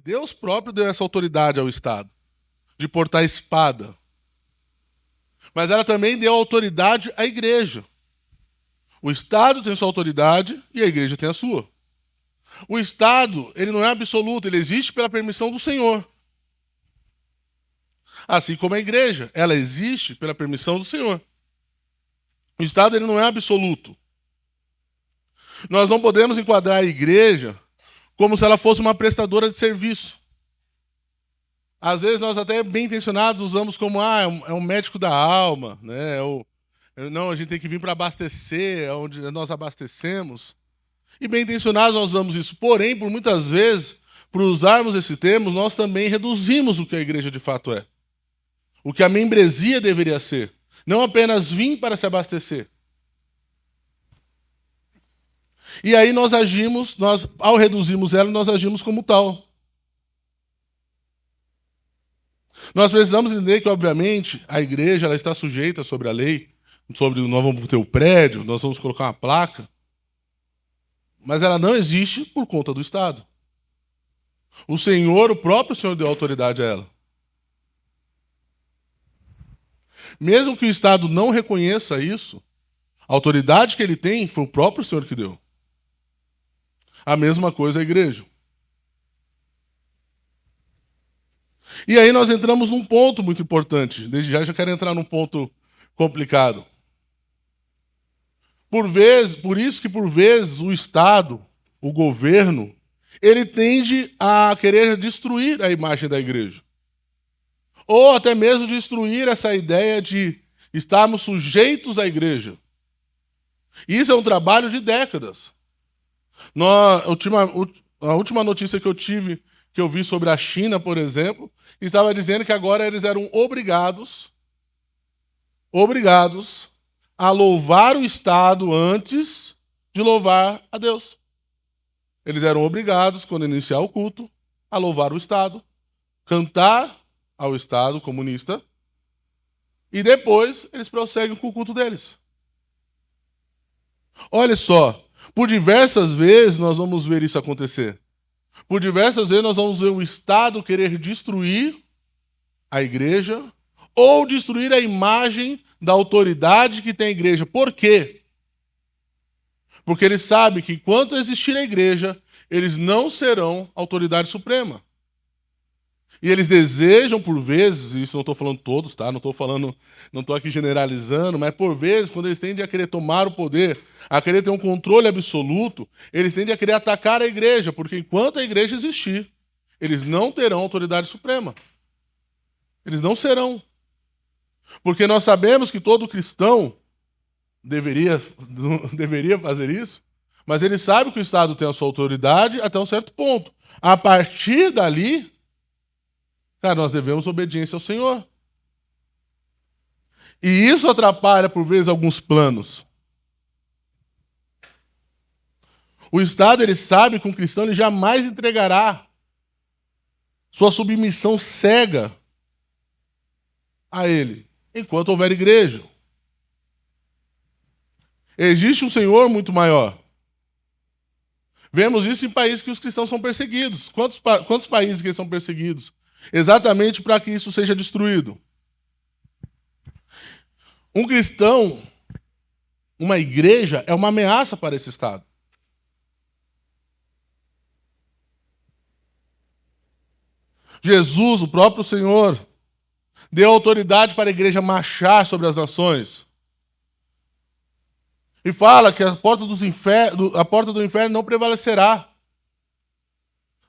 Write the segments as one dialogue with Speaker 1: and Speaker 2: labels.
Speaker 1: Deus próprio deu essa autoridade ao Estado, de portar espada. Mas ela também deu autoridade à igreja. O Estado tem sua autoridade e a igreja tem a sua. O Estado, ele não é absoluto, ele existe pela permissão do Senhor. Assim como a igreja, ela existe pela permissão do Senhor. O Estado, ele não é absoluto. Nós não podemos enquadrar a igreja como se ela fosse uma prestadora de serviço. Às vezes nós até bem intencionados usamos como é um médico da alma, né? Não, a gente tem que vir para abastecer, é onde nós abastecemos. E bem intencionados nós usamos isso. Porém, por muitas vezes, por usarmos esse termo, nós também reduzimos o que a igreja de fato é. O que a membresia deveria ser. Não apenas vir para se abastecer. E aí nós agimos, ao reduzirmos ela, nós agimos como tal. Nós precisamos entender que, obviamente, a igreja ela está sujeita sobre a lei, nós vamos ter o prédio, nós vamos colocar uma placa, mas ela não existe por conta do Estado. O próprio Senhor deu autoridade a ela. Mesmo que o Estado não reconheça isso, a autoridade que ele tem foi o próprio Senhor que deu. A mesma coisa a igreja. E aí nós entramos num ponto muito importante. Desde já quero entrar num ponto complicado. Por isso que por vezes o Estado, o governo, ele tende a querer destruir a imagem da igreja. Ou até mesmo destruir essa ideia de estarmos sujeitos à igreja. Isso é um trabalho de décadas. A última notícia que eu vi sobre a China, por exemplo, estava dizendo que agora eles eram obrigados a louvar o Estado antes de louvar a Deus. Eles eram obrigados, quando iniciar o culto, a louvar o Estado, cantar ao Estado comunista, e depois eles prosseguem com o culto deles. Olha só, por diversas vezes nós vamos ver isso acontecer. Por diversas vezes nós vamos ver o Estado querer destruir a igreja ou destruir a imagem da autoridade que tem a igreja. Por quê? Porque eles sabem que enquanto existir a igreja, eles não serão autoridade suprema. E eles desejam, por vezes, isso não estou falando todos, tá? Não estou aqui generalizando, mas por vezes, quando eles tendem a querer tomar o poder, a querer ter um controle absoluto, eles tendem a querer atacar a igreja, porque enquanto a igreja existir, eles não terão autoridade suprema. Eles não serão. Porque nós sabemos que todo cristão deveria fazer isso, mas ele sabe que o Estado tem a sua autoridade até um certo ponto. A partir dali, cara, nós devemos obediência ao Senhor. E isso atrapalha, por vezes, alguns planos. O Estado, ele sabe que um cristão ele jamais entregará sua submissão cega a ele, enquanto houver igreja. Existe um Senhor muito maior. Vemos isso em países que os cristãos são perseguidos. Quantos países que eles são perseguidos? Exatamente para que isso seja destruído. Um cristão, uma igreja, é uma ameaça para esse Estado. Jesus, o próprio Senhor, deu autoridade para a igreja marchar sobre as nações. E fala que a porta do inferno não prevalecerá,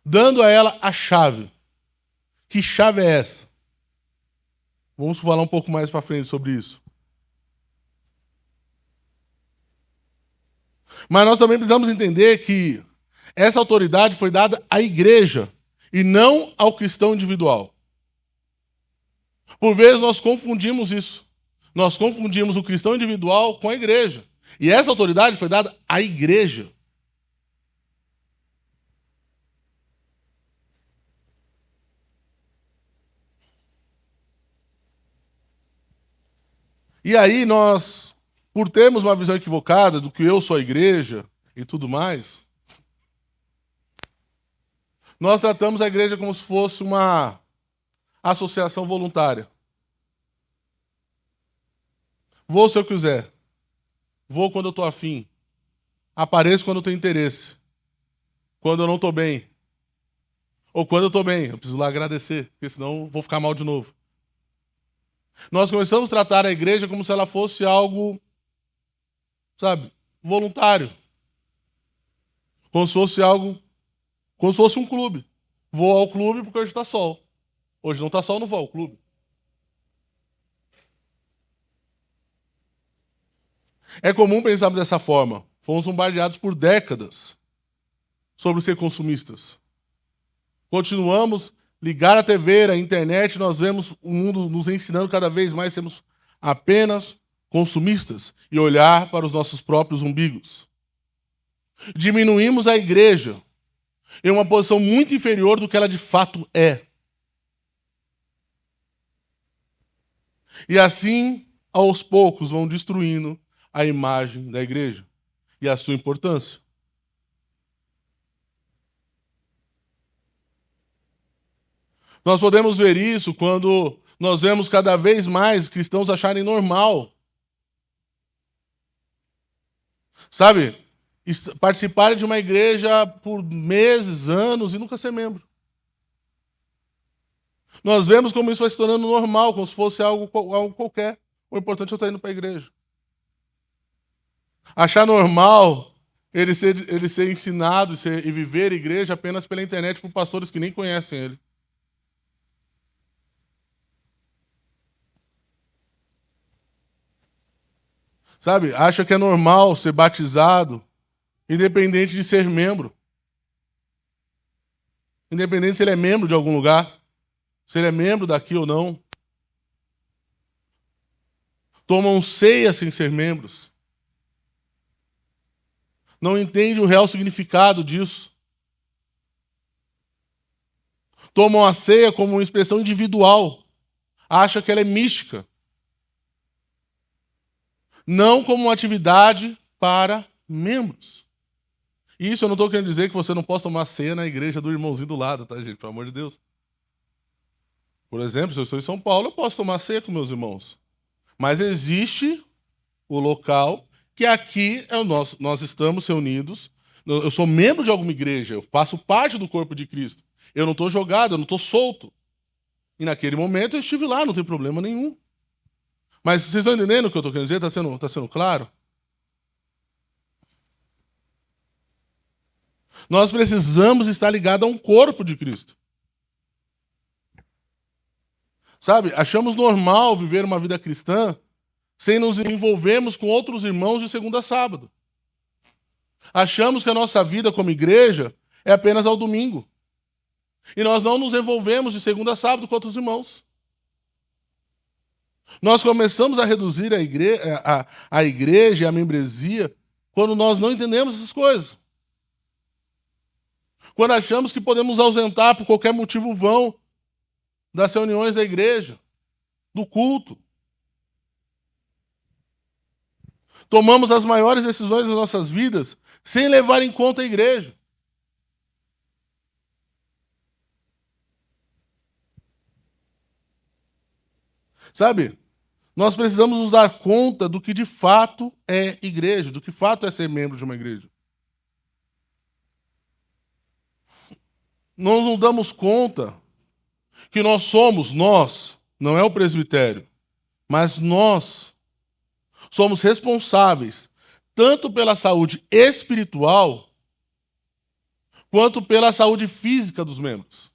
Speaker 1: dando a ela a chave. Que chave é essa? Vamos falar um pouco mais para frente sobre isso. Mas nós também precisamos entender que essa autoridade foi dada à igreja e não ao cristão individual. Por vezes nós confundimos isso. Nós confundimos o cristão individual com a igreja. E essa autoridade foi dada à igreja. E aí nós, por termos uma visão equivocada do que eu sou a igreja e tudo mais, Nós tratamos a igreja como se fosse uma associação voluntária. Vou se eu quiser. Vou quando eu estou afim. Apareço quando eu tenho interesse. Quando eu não estou bem. Ou quando eu estou bem, eu preciso lá agradecer, porque senão vou ficar mal de novo. Nós começamos a tratar a igreja como se ela fosse algo, sabe, voluntário. Como se fosse algo, como se fosse um clube. Vou ao clube porque hoje está sol. Hoje não está sol, não vou ao clube. É comum pensarmos dessa forma. Fomos bombardeados por décadas sobre ser consumistas. Continuamos ligar a TV, a internet, nós vemos o mundo nos ensinando cada vez mais a sermos apenas consumistas e olhar para os nossos próprios umbigos. Diminuímos a igreja em uma posição muito inferior do que ela de fato é. E assim, aos poucos, vão destruindo a imagem da igreja e a sua importância. Nós podemos ver isso quando nós vemos cada vez mais cristãos acharem normal, sabe, participarem de uma igreja por meses, anos e nunca ser membro. Nós vemos como isso vai se tornando normal, como se fosse algo qualquer. O importante é eu estar indo para a igreja. Achar normal ele ser ensinado e viver a igreja apenas pela internet por pastores que nem conhecem ele. Sabe, acha que é normal ser batizado, independente de ser membro. Independente se ele é membro de algum lugar, se ele é membro daqui ou não. Tomam ceia sem ser membros. Não entende o real significado disso. Tomam a ceia como uma expressão individual. Acha que ela é mística. Não como uma atividade para membros. Isso eu não estou querendo dizer que você não possa tomar ceia na igreja do irmãozinho do lado, tá, gente? Pelo amor de Deus. Por exemplo, se eu estou em São Paulo, eu posso tomar ceia com meus irmãos. Mas existe o local que aqui é o nosso, nós estamos reunidos. Eu sou membro de alguma igreja, eu faço parte do corpo de Cristo. Eu não estou jogado, eu não estou solto. E naquele momento eu estive lá, não tem problema nenhum. Mas vocês estão entendendo o que eu estou querendo dizer? Está sendo claro? Nós precisamos estar ligados a um corpo de Cristo. Sabe, achamos normal viver uma vida cristã sem nos envolvermos com outros irmãos de segunda a sábado. Achamos que a nossa vida como igreja é apenas ao domingo. E nós não nos envolvemos de segunda a sábado com outros irmãos. Nós começamos a reduzir a igreja e a membresia quando nós não entendemos essas coisas. Quando achamos que podemos ausentar por qualquer motivo vão das reuniões da igreja, do culto. Tomamos as maiores decisões das nossas vidas sem levar em conta a igreja. Sabe? Nós precisamos nos dar conta do que de fato é igreja, do que de fato é ser membro de uma igreja. Nós nos damos conta que nós, não é o presbitério, mas nós somos responsáveis tanto pela saúde espiritual quanto pela saúde física dos membros.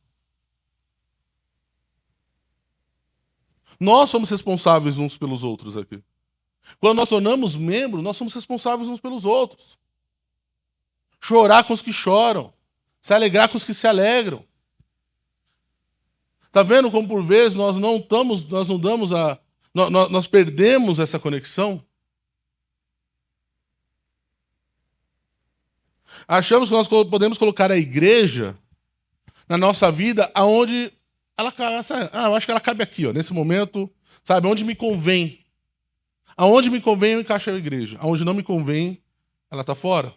Speaker 1: Nós somos responsáveis uns pelos outros aqui. Quando nós tornamos membros, nós somos responsáveis uns pelos outros. Chorar com os que choram, se alegrar com os que se alegram. Tá vendo como por vezes nós perdemos essa conexão? Achamos que nós podemos colocar a igreja na nossa vida aonde ela, eu acho que ela cabe aqui, ó, nesse momento, sabe, onde me convém. Aonde me convém eu encaixo a igreja. Aonde não me convém, ela está fora.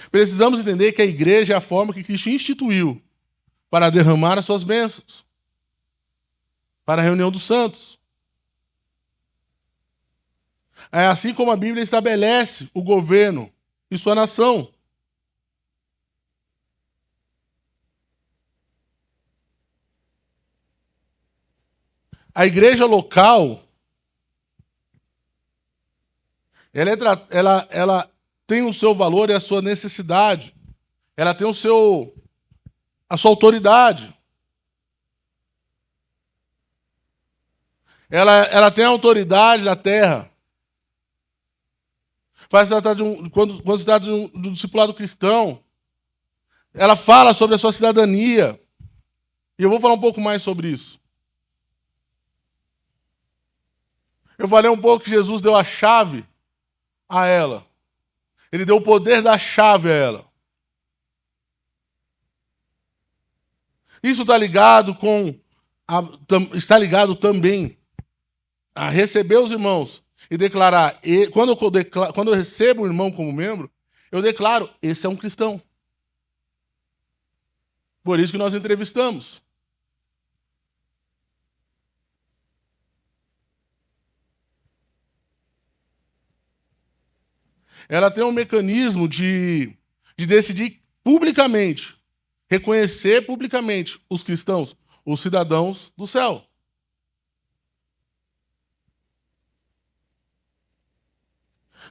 Speaker 1: Precisamos entender que a igreja é a forma que Cristo instituiu para derramar as suas bênçãos, para a reunião dos santos. É assim como a Bíblia estabelece o governo e sua nação. A igreja local, ela tem o seu valor e a sua necessidade. Ela tem a sua autoridade. Ela tem a autoridade da terra. Quando se trata de um discipulado cristão, ela fala sobre a sua cidadania. E eu vou falar um pouco mais sobre isso. Eu falei um pouco que Jesus deu a chave a ela. Ele deu o poder da chave a ela. Isso está ligado também a receber os irmãos e declarar. Quando eu recebo um irmão como membro, eu declaro, esse é um cristão. Por isso que nós entrevistamos. Ela tem um mecanismo de decidir publicamente, reconhecer publicamente os cristãos, os cidadãos do céu.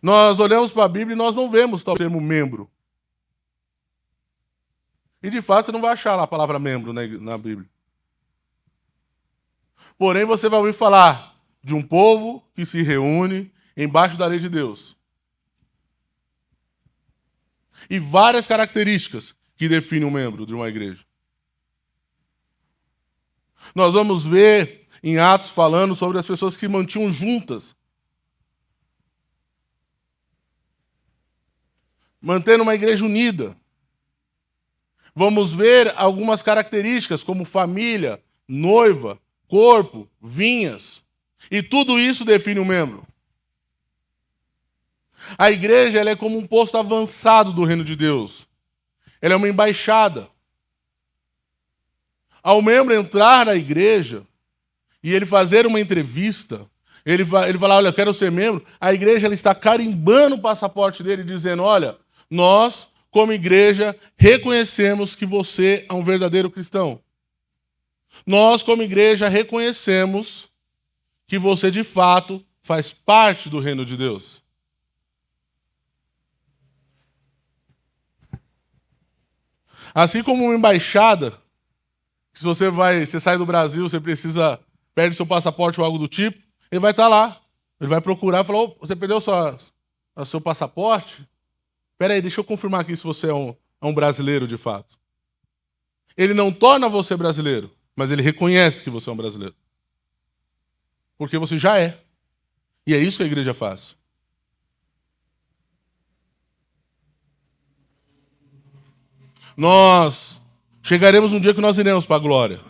Speaker 1: Nós olhamos para a Bíblia e nós não vemos tal termo membro. E de fato você não vai achar lá a palavra membro na Bíblia. Porém você vai ouvir falar de um povo que se reúne embaixo da lei de Deus. E várias características que definem um membro de uma igreja. Nós vamos ver em Atos falando sobre as pessoas que se mantinham juntas, mantendo uma igreja unida. Vamos ver algumas características como família, noiva, corpo, vinhas. E tudo isso define um membro. A igreja ela é como um posto avançado do reino de Deus. Ela é uma embaixada. Ao membro entrar na igreja e ele fazer uma entrevista, ele falar, olha, eu quero ser membro, a igreja ela está carimbando o passaporte dele, dizendo, olha, nós, como igreja, reconhecemos que você é um verdadeiro cristão. Nós, como igreja, reconhecemos que você, de fato, faz parte do reino de Deus. Assim como uma embaixada, se você sai do Brasil, você perde seu passaporte ou algo do tipo, ele vai estar lá. Ele vai procurar e falar, oh, você perdeu o seu passaporte? Espera aí, deixa eu confirmar aqui se você é um brasileiro de fato. Ele não torna você brasileiro, mas ele reconhece que você é um brasileiro. Porque você já é. E é isso que a igreja faz. Nós chegaremos um dia que nós iremos para a glória.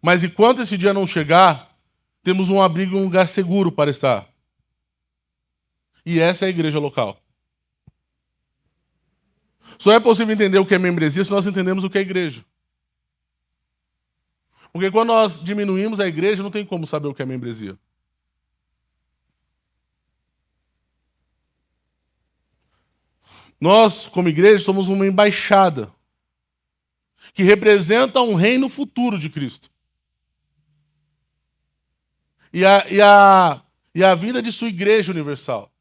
Speaker 1: Mas enquanto esse dia não chegar, temos um abrigo e um lugar seguro para estar. E essa é a igreja local. Só é possível entender o que é membresia se nós entendemos o que é igreja. Porque quando nós diminuímos a igreja, não tem como saber o que é membresia. Nós, como igreja, somos uma embaixada que representa um reino futuro de Cristo. E a vida de sua igreja universal.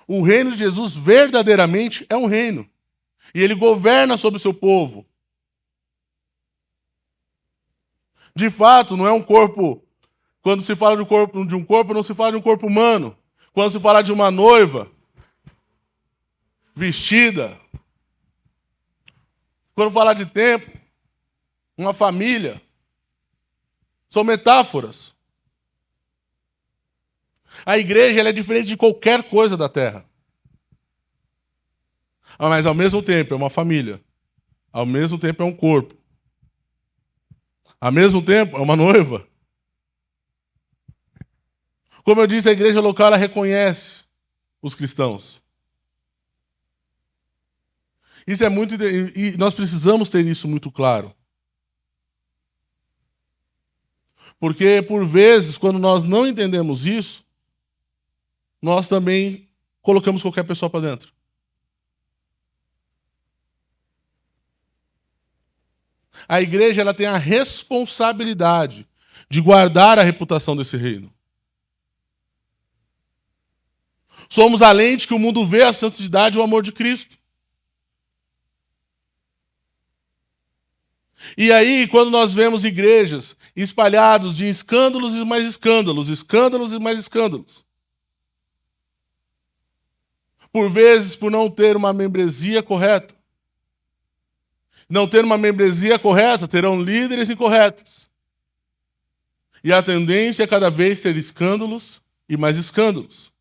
Speaker 1: O reino de Jesus verdadeiramente é um reino. E ele governa sobre o seu povo. De fato, não é um corpo. Quando se fala de um corpo, não se fala de um corpo humano. Quando se fala de uma noiva vestida. Quando fala de tempo, uma família. São metáforas. A igreja ela é diferente de qualquer coisa da terra. Mas ao mesmo tempo é uma família. Ao mesmo tempo é um corpo. Ao mesmo tempo é uma noiva. Como eu disse, a igreja local ela reconhece os cristãos. Isso é muito, e nós precisamos ter isso muito claro. Porque, por vezes, quando nós não entendemos isso, nós também colocamos qualquer pessoa para dentro. A igreja ela tem a responsabilidade de guardar a reputação desse reino. Somos a lente que o mundo vê a santidade e o amor de Cristo. E aí, quando nós vemos igrejas espalhadas de escândalos e mais escândalos, escândalos e mais escândalos, por vezes por não ter uma membresia correta. Não ter uma membresia correta, terão líderes incorretos. E a tendência é cada vez ter escândalos e mais escândalos.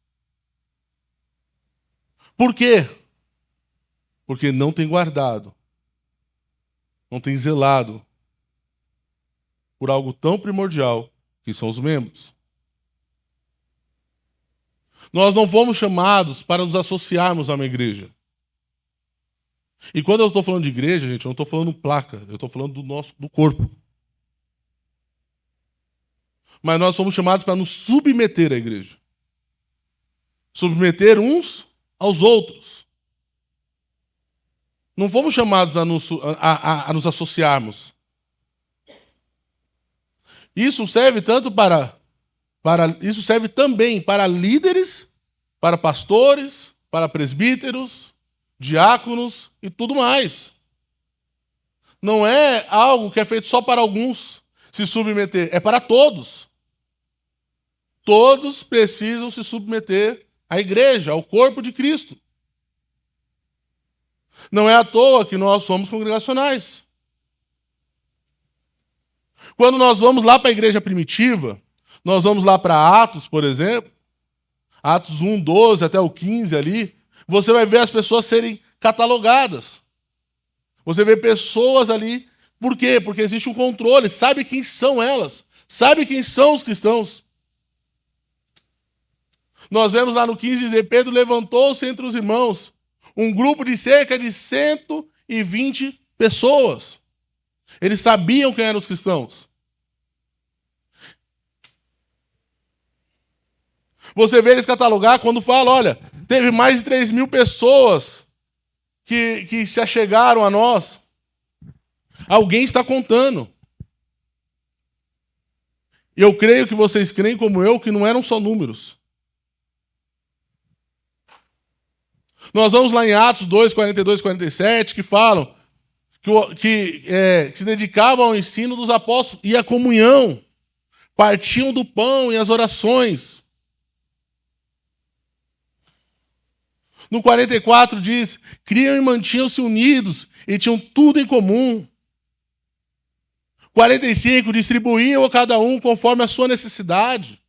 Speaker 1: Por quê? Porque não tem guardado, não tem zelado por algo tão primordial que são os membros. Nós não fomos chamados para nos associarmos a uma igreja. E quando eu estou falando de igreja, gente, eu não estou falando placa, eu estou falando do corpo. Mas nós somos chamados para nos submeter à igreja. Submeter uns aos outros. Não fomos chamados a nos associarmos. Isso serve tanto isso serve também para líderes, para pastores, para presbíteros, diáconos e tudo mais. Não é algo que é feito só para alguns se submeter, é para todos. Todos precisam se submeter à igreja, ao corpo de Cristo. Não é à toa que nós somos congregacionais. Quando nós vamos lá para a igreja primitiva, nós vamos lá para Atos, por exemplo, Atos 1, 12 até o 15 ali, você vai ver as pessoas serem catalogadas. Você vê pessoas ali, por quê? Porque existe um controle, sabe quem são elas, sabe quem são os cristãos. Nós vemos lá no 15 dizer, Pedro levantou-se entre os irmãos, um grupo de cerca de 120 pessoas. Eles sabiam quem eram os cristãos. Você vê eles catalogar quando fala, olha, teve mais de 3.000 pessoas que se achegaram a nós. Alguém está contando. Eu creio que vocês creem como eu, que não eram só números. Nós vamos lá em Atos 2, 42, 47, que falam que se dedicavam ao ensino dos apóstolos e à comunhão. Partiam do pão e as orações. No 44 diz, criam e mantinham-se unidos e tinham tudo em comum. 45, distribuíam a cada um conforme a sua necessidade.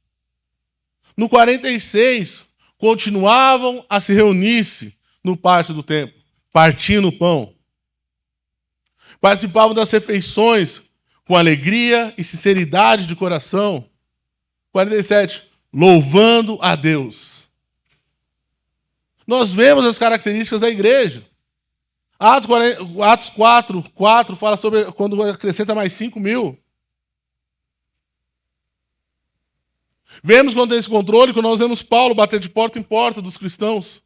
Speaker 1: No 46, continuavam a se reunir-se no pátio do templo, partindo o pão. Participavam das refeições com alegria e sinceridade de coração. 47, louvando a Deus. Nós vemos as características da igreja. Atos 4 fala sobre quando acrescenta mais 5.000. Vemos quando tem esse controle, quando nós vemos Paulo bater de porta em porta dos cristãos.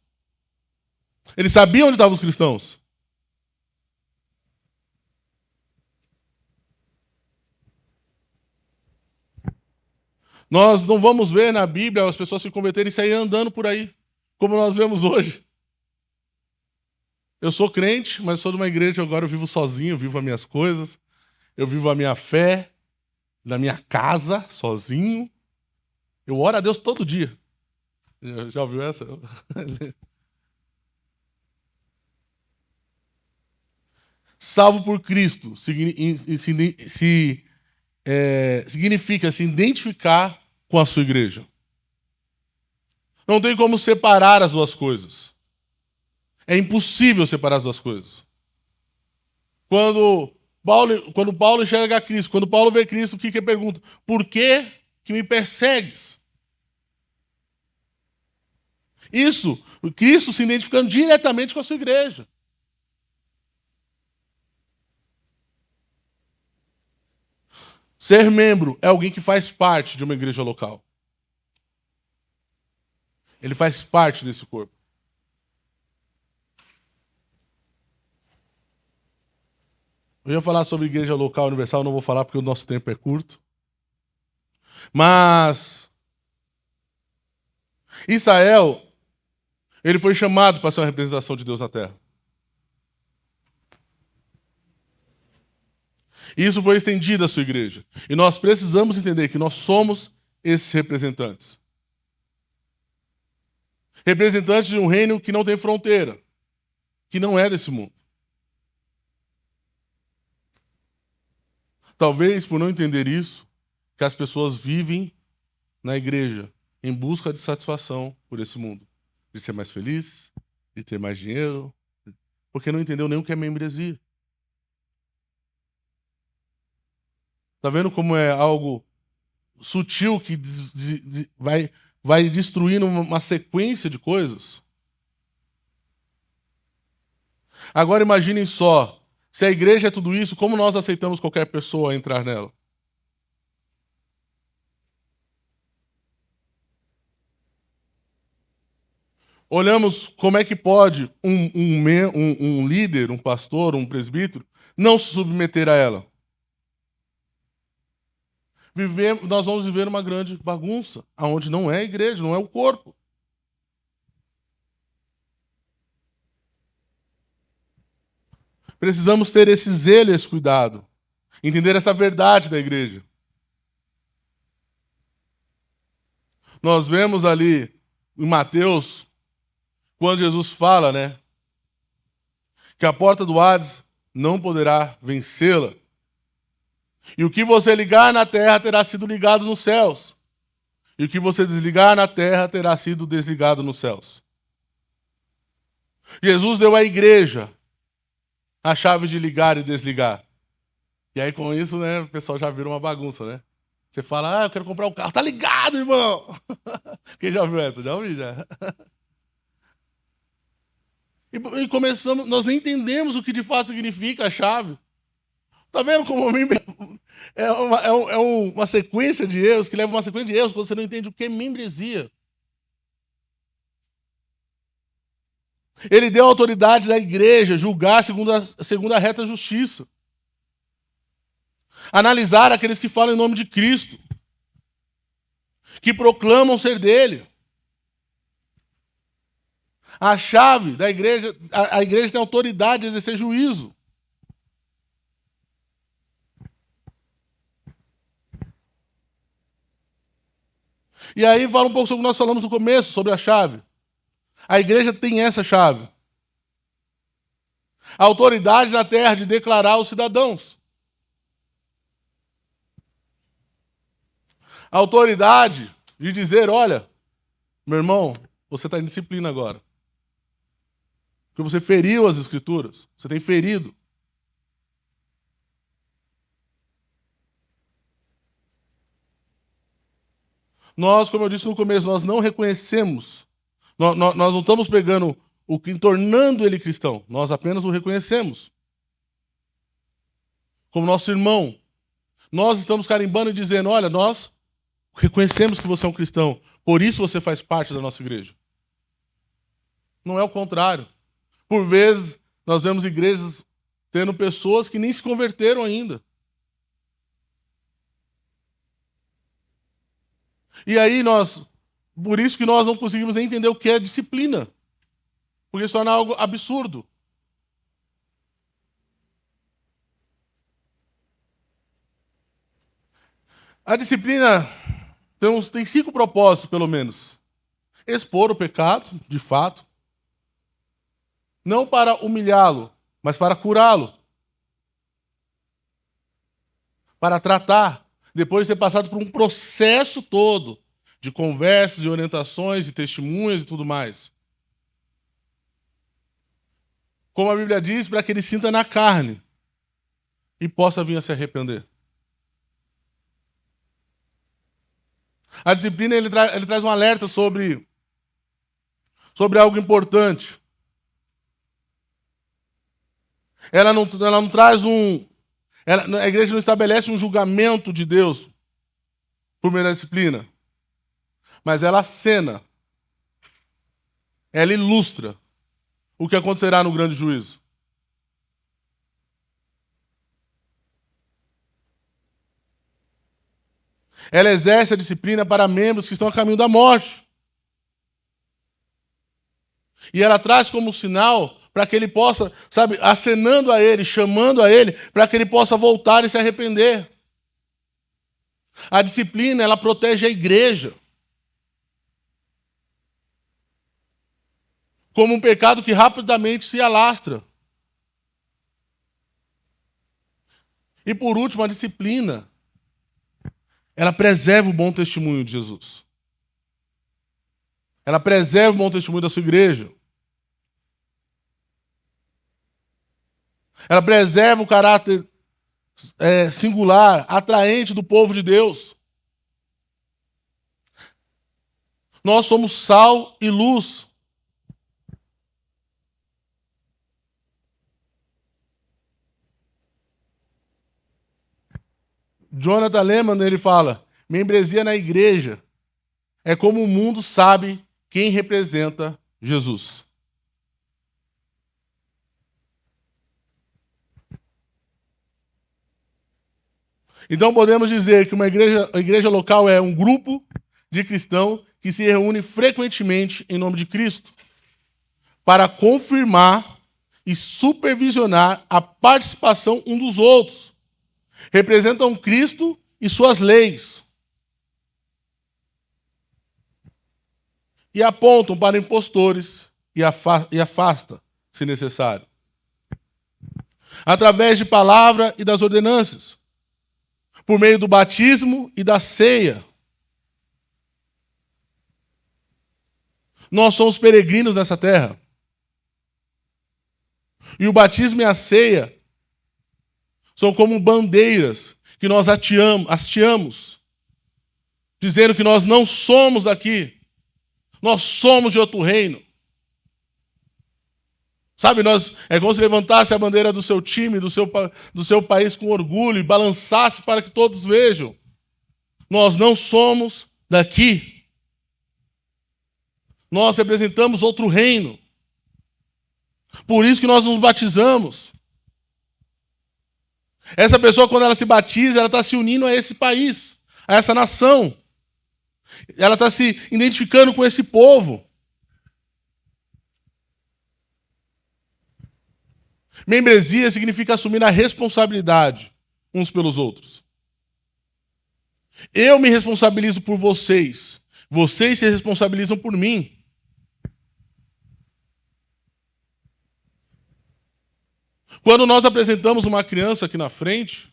Speaker 1: Ele sabia onde estavam os cristãos. Nós não vamos ver na Bíblia as pessoas se converterem e saírem andando por aí, como nós vemos hoje. Eu sou crente, mas sou de uma igreja, agora eu vivo sozinho, eu vivo as minhas coisas, eu vivo a minha fé, na minha casa, sozinho. Eu oro a Deus todo dia. Já ouviu essa? Salvo por Cristo significa se identificar com a sua igreja. Não tem como separar as duas coisas. É impossível separar as duas coisas. Quando Paulo enxerga Cristo, quando Paulo vê Cristo, o que ele pergunta? Por que me persegues? Isso, Cristo se identificando diretamente com a sua igreja. Ser membro é alguém que faz parte de uma igreja local. Ele faz parte desse corpo. Eu ia falar sobre igreja local universal, não vou falar porque o nosso tempo é curto. Mas Israel, ele foi chamado para ser uma representação de Deus na terra. E isso foi estendido à sua igreja. E nós precisamos entender que nós somos esses representantes. Representantes de um reino que não tem fronteira, que não é desse mundo. Talvez por não entender isso, que as pessoas vivem na igreja em busca de satisfação por esse mundo. De ser mais feliz, de ter mais dinheiro, porque não entendeu nem o que é membresia. Tá vendo como é algo sutil que vai destruindo uma sequência de coisas? Agora imaginem só, se a igreja é tudo isso, como nós aceitamos qualquer pessoa entrar nela? Olhamos como é que pode um líder, um pastor, um presbítero, não se submeter a ela. Nós vamos viver uma grande bagunça, onde não é a igreja, não é o corpo. Precisamos ter esse zelo e esse cuidado. Entender essa verdade da igreja. Nós vemos ali em Mateus, quando Jesus fala, né? Que a porta do Hades não poderá vencê-la. E o que você ligar na terra terá sido ligado nos céus. E o que você desligar na terra terá sido desligado nos céus. Jesus deu à igreja a chave de ligar e desligar. E aí com isso, né, o pessoal já vira uma bagunça, né? Você fala, eu quero comprar um carro. Tá ligado, irmão? Quem já viu essa? Já ouvi, já. E começamos, nós nem entendemos o que de fato significa a chave. Tá vendo como uma sequência de erros, que leva uma sequência de erros quando você não entende o que é membresia. Ele deu autoridade à igreja julgar segundo a reta justiça. Analisar aqueles que falam em nome de Cristo, que proclamam ser dele. A chave da igreja, a igreja tem autoridade de exercer juízo. E aí fala um pouco sobre o que nós falamos no começo, sobre a chave. A igreja tem essa chave. A autoridade na terra de declarar aos cidadãos. A autoridade de dizer, olha, meu irmão, você está em disciplina agora. Porque você feriu as escrituras. Você tem ferido. Nós, como eu disse no começo, nós não reconhecemos. Nós não estamos pegando o que tornando ele cristão. Nós apenas o reconhecemos. Como nosso irmão. Nós estamos carimbando e dizendo, olha, nós reconhecemos que você é um cristão. Por isso você faz parte da nossa igreja. Não é o contrário. Por vezes, nós vemos igrejas tendo pessoas que nem se converteram ainda. E aí por isso que nós não conseguimos nem entender o que é disciplina. Porque isso torna algo absurdo. A disciplina tem 5 propósitos, pelo menos. Expor o pecado, de fato. Não para humilhá-lo, mas para curá-lo. Para tratar. Depois de ter passado por um processo todo de conversas e orientações e testemunhas e tudo mais. Como a Bíblia diz, para que ele sinta na carne e possa vir a se arrepender. A disciplina ele traz um alerta sobre sobre algo importante. Ela não traz a igreja não estabelece um julgamento de Deus por meio da disciplina, mas ela acena, ela ilustra o que acontecerá no grande juízo. Ela exerce a disciplina para membros que estão a caminho da morte. E ela traz como sinal para que ele possa, acenando a ele, chamando a ele, para que ele possa voltar e se arrepender. A disciplina, ela protege a igreja. Como um pecado que rapidamente se alastra. E por último, a disciplina, ela preserva o bom testemunho de Jesus. Ela preserva o bom testemunho da sua igreja. Ela preserva o caráter singular, atraente do povo de Deus. Nós somos sal e luz. Jonathan Leman, ele fala, membresia na igreja é como o mundo sabe quem representa Jesus. Então podemos dizer que a igreja local é um grupo de cristãos que se reúne frequentemente em nome de Cristo para confirmar e supervisionar a participação um dos outros. Representam Cristo e suas leis. E apontam para impostores e afasta, se necessário. Através de palavra e das ordenanças. Por meio do batismo e da ceia. Nós somos peregrinos nessa terra. E o batismo e a ceia são como bandeiras que nós hasteamos, dizendo que nós não somos daqui, nós somos de outro reino. É como se levantasse a bandeira do seu time, do seu país com orgulho e balançasse para que todos vejam. Nós não somos daqui. Nós representamos outro reino. Por isso que nós nos batizamos. Essa pessoa, quando ela se batiza, ela está se unindo a esse país, a essa nação. Ela está se identificando com esse povo. Membresia significa assumir a responsabilidade uns pelos outros. Eu me responsabilizo por vocês. Vocês se responsabilizam por mim. Quando nós apresentamos uma criança aqui na frente,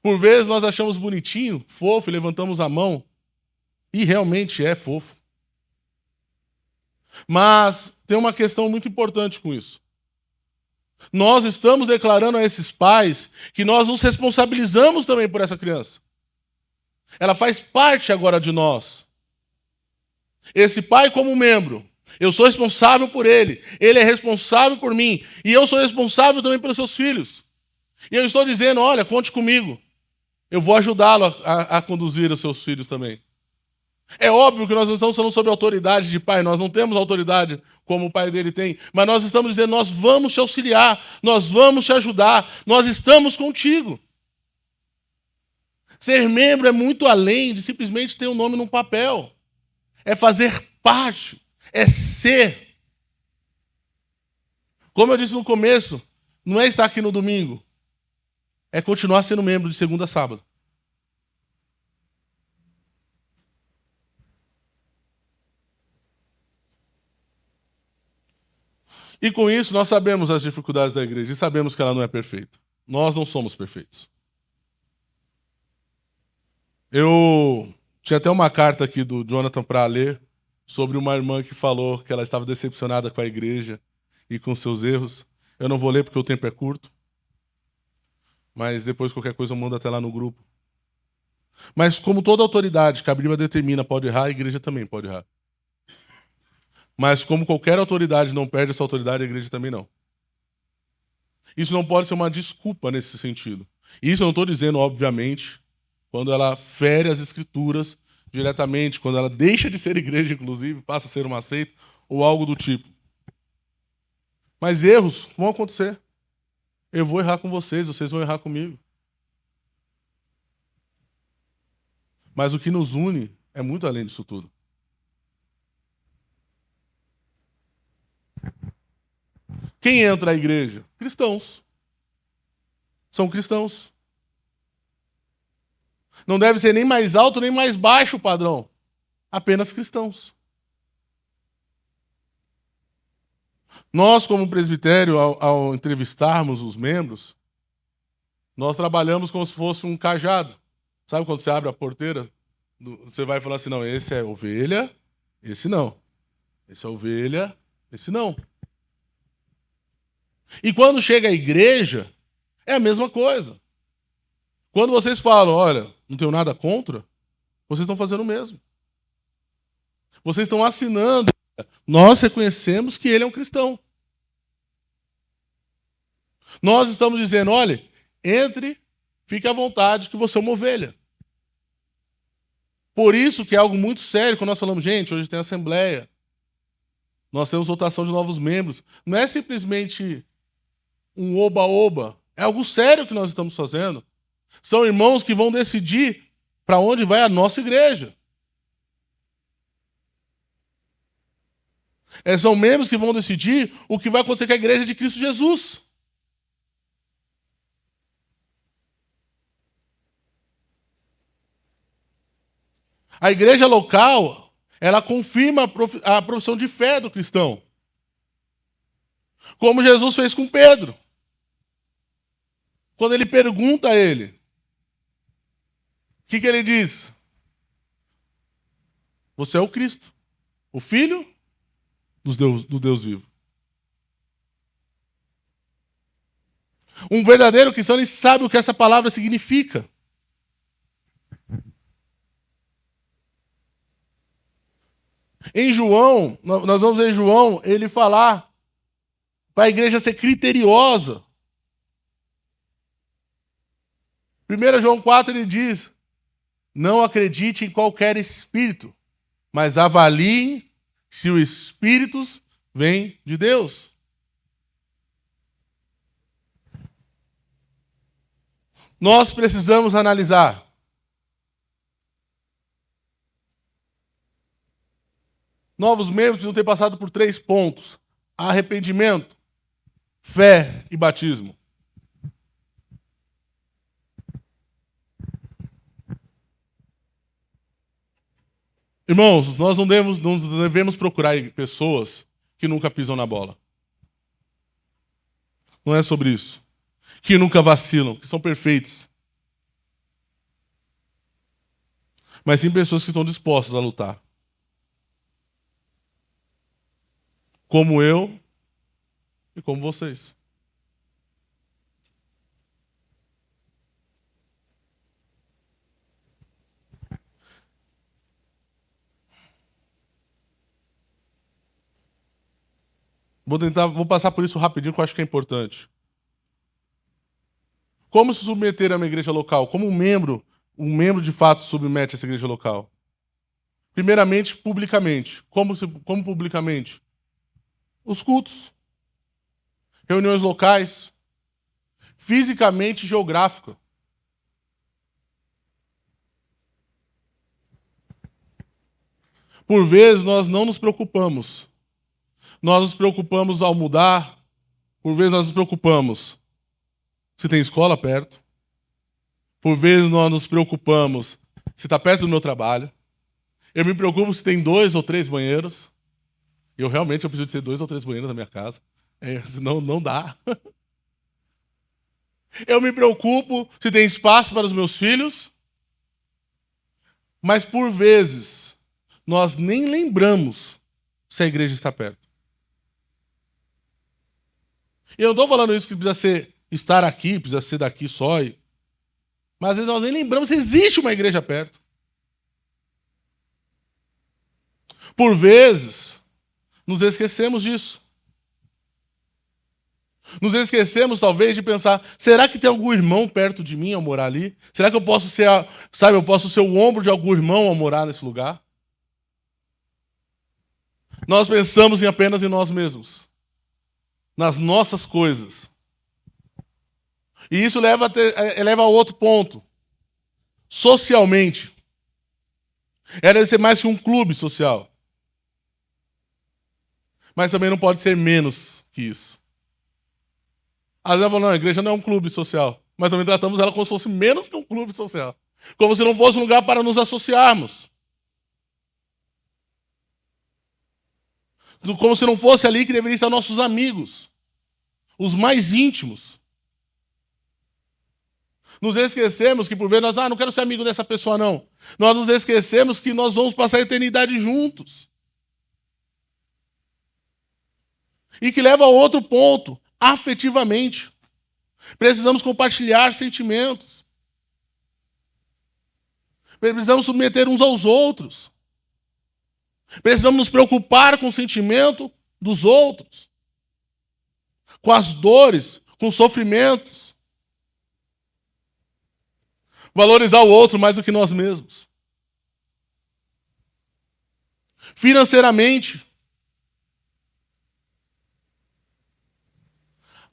Speaker 1: por vezes nós achamos bonitinho, fofo, e levantamos a mão. E realmente é fofo. Mas tem uma questão muito importante com isso. Nós estamos declarando a esses pais que nós nos responsabilizamos também por essa criança. Ela faz parte agora de nós. Esse pai como membro, eu sou responsável por ele. Ele é responsável por mim. E eu sou responsável também pelos seus filhos. E eu estou dizendo, olha, conte comigo. Eu vou ajudá-lo a conduzir os seus filhos também. É óbvio que nós não estamos falando sobre autoridade de pai. Nós não temos autoridade como o pai dele tem. Mas nós estamos dizendo, nós vamos te auxiliar. Nós vamos te ajudar. Nós estamos contigo. Ser membro é muito além de simplesmente ter um nome num papel. É fazer parte. É ser. Como eu disse no começo, não é estar aqui no domingo. É continuar sendo membro de segunda a sábado. E com isso nós sabemos as dificuldades da igreja e sabemos que ela não é perfeita. Nós não somos perfeitos. Eu tinha até uma carta aqui do Jonathan para ler sobre uma irmã que falou que ela estava decepcionada com a igreja e com seus erros. Eu não vou ler porque o tempo é curto. Mas depois qualquer coisa eu mando até lá no grupo. Mas como toda autoridade que a Bíblia determina pode errar, a igreja também pode errar. Mas como qualquer autoridade não perde essa autoridade, a igreja também não. Isso não pode ser uma desculpa nesse sentido. Isso eu não estou dizendo, obviamente, quando ela fere as escrituras diretamente, quando ela deixa de ser igreja, inclusive, passa a ser uma seita ou algo do tipo. Mas erros vão acontecer. Eu vou errar com vocês, vocês vão errar comigo. Mas o que nos une é muito além disso tudo. Quem entra à igreja? Cristãos. São cristãos. Não deve ser nem mais alto nem mais baixo o padrão. Apenas cristãos. Nós, como presbitério, ao entrevistarmos os membros, nós trabalhamos como se fosse um cajado. Sabe quando você abre a porteira? Você vai falar assim, não, esse é ovelha, esse não. Esse é ovelha, esse não. E quando chega a igreja, é a mesma coisa. Quando vocês falam, olha, não tenho nada contra, vocês estão fazendo o mesmo. Vocês estão assinando. Nós reconhecemos que ele é um cristão. Nós estamos dizendo, olha, entre, fique à vontade que você é uma ovelha. Por isso que é algo muito sério quando nós falamos, gente, hoje tem assembleia. Nós temos votação de novos membros. Não é simplesmente um oba-oba. É algo sério que nós estamos fazendo. São irmãos que vão decidir para onde vai a nossa igreja. São membros que vão decidir o que vai acontecer com a igreja de Cristo Jesus. A igreja local, ela confirma a profissão de fé do cristão. Como Jesus fez com Pedro. Quando ele pergunta a ele, o que ele diz? Você é o Cristo, o Filho do Deus vivo. Um verdadeiro cristão, ele sabe o que essa palavra significa. Em João, nós vamos ver João, ele falar para a igreja ser criteriosa. 1 João 4, ele diz, não acredite em qualquer espírito, mas avalie se os espíritos vêm de Deus. Nós precisamos analisar. Novos membros precisam ter passado por 3 pontos: arrependimento, fé e batismo. Irmãos, nós não devemos procurar pessoas que nunca pisam na bola. Não é sobre isso. Que nunca vacilam, que são perfeitos. Mas sim pessoas que estão dispostas a lutar. Como eu e como vocês. Vou passar por isso rapidinho, que eu acho que é importante. Como se submeter a uma igreja local? Como um membro de fato se submete a essa igreja local? Primeiramente, publicamente. Como publicamente? Os cultos. Reuniões locais. Fisicamente e geográfica. Por vezes nós não nos preocupamos. Nós nos preocupamos ao mudar. Por vezes nós nos preocupamos se tem escola perto. Por vezes nós nos preocupamos se está perto do meu trabalho. Eu me preocupo se tem 2 ou 3 banheiros. Eu preciso de ter 2 ou 3 banheiros na minha casa. Senão não dá. Eu me preocupo se tem espaço para os meus filhos. Mas por vezes nós nem lembramos se a igreja está perto. Eu não estou falando isso que precisa estar aqui, precisa ser daqui só. Mas às vezes nós nem lembramos se existe uma igreja perto. Por vezes, Nos esquecemos disso. Nos esquecemos, talvez, de pensar, será que tem algum irmão perto de mim ao morar ali? Será que eu posso ser, eu posso ser o ombro de algum irmão ao morar nesse lugar? Nós pensamos apenas em nós mesmos, nas nossas coisas. E isso leva a outro ponto. Socialmente, deve ser mais que um clube social. Mas também não pode ser menos que isso. Às vezes eu falo, não, a igreja não é um clube social. Mas também tratamos ela como se fosse menos que um clube social. Como se não fosse um lugar para nos associarmos. Como se não fosse ali que deveriam estar nossos amigos. Os mais íntimos. Nos esquecemos que por vezes nós, não quero ser amigo dessa pessoa não. Nós nos esquecemos que nós vamos passar a eternidade juntos. E que leva a outro ponto, afetivamente. Precisamos compartilhar sentimentos. Precisamos submeter uns aos outros. Precisamos nos preocupar com o sentimento dos outros. Com as dores, com os sofrimentos. Valorizar o outro mais do que nós mesmos. Financeiramente.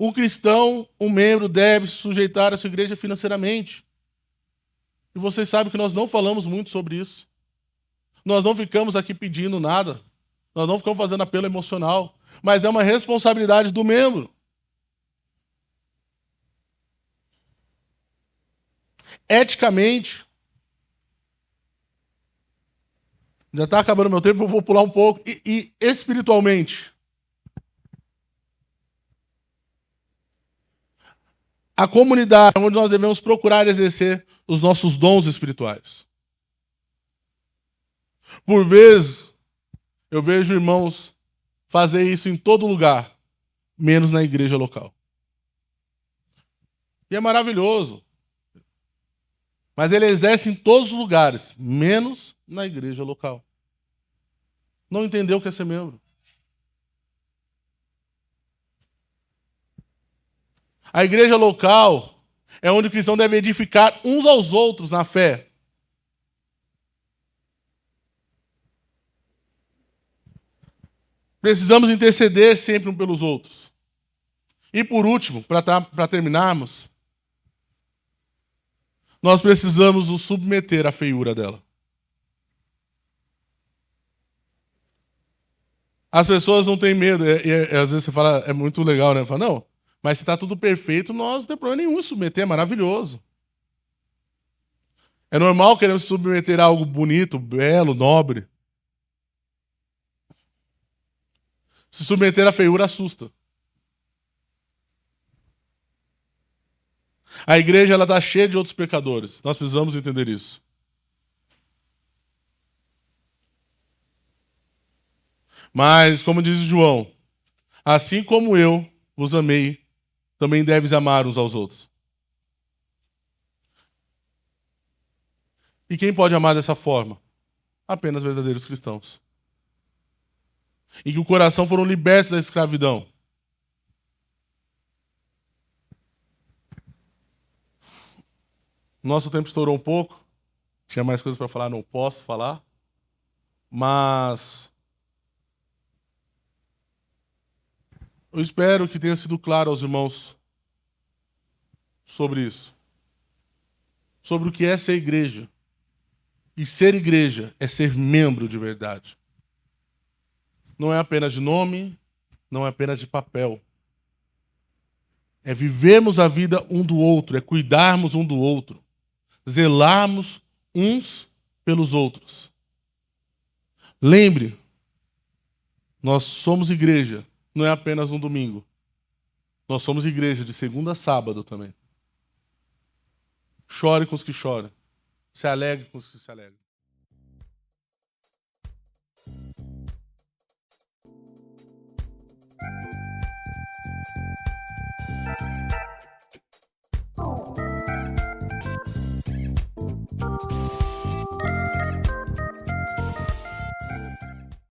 Speaker 1: Um cristão, um membro, deve se sujeitar à sua igreja financeiramente. E vocês sabem que nós não falamos muito sobre isso. Nós não ficamos aqui pedindo nada. Nós não ficamos fazendo apelo emocional. Mas é uma responsabilidade do membro. Eticamente. Já está acabando meu tempo, eu vou pular um pouco. E espiritualmente. A comunidade onde nós devemos procurar exercer os nossos dons espirituais. Por vezes, eu vejo irmãos fazer isso em todo lugar, menos na igreja local. E é maravilhoso. Mas ele exerce em todos os lugares, menos na igreja local. Não entendeu o que é ser membro. A igreja local é onde o cristão deve edificar uns aos outros na fé. Precisamos interceder sempre um pelos outros. E por último, para terminarmos, nós precisamos nos submeter à feiura dela. As pessoas não têm medo, e às vezes você fala, é muito legal, né? Fala, não, mas se está tudo perfeito, nós não tem problema nenhum em submeter, é maravilhoso. É normal queremos se submeter a algo bonito, belo, nobre. Se submeter à feiura assusta. A igreja está cheia de outros pecadores. Nós precisamos entender isso. Mas, como diz João, assim como eu vos amei, também deves amar uns aos outros. E quem pode amar dessa forma? Apenas verdadeiros cristãos. E que o coração foram libertos da escravidão. Nosso tempo estourou um pouco. Tinha mais coisas para falar, não posso falar. Mas eu espero que tenha sido claro aos irmãos sobre isso. Sobre o que é ser igreja. E ser igreja é ser membro de verdade. Não é apenas de nome, não é apenas de papel. É vivermos a vida um do outro, é cuidarmos um do outro. Zelarmos uns pelos outros. Lembre, nós somos igreja, não é apenas um domingo. Nós somos igreja de segunda a sábado também. Chore com os que choram. Se alegre com os que se alegram.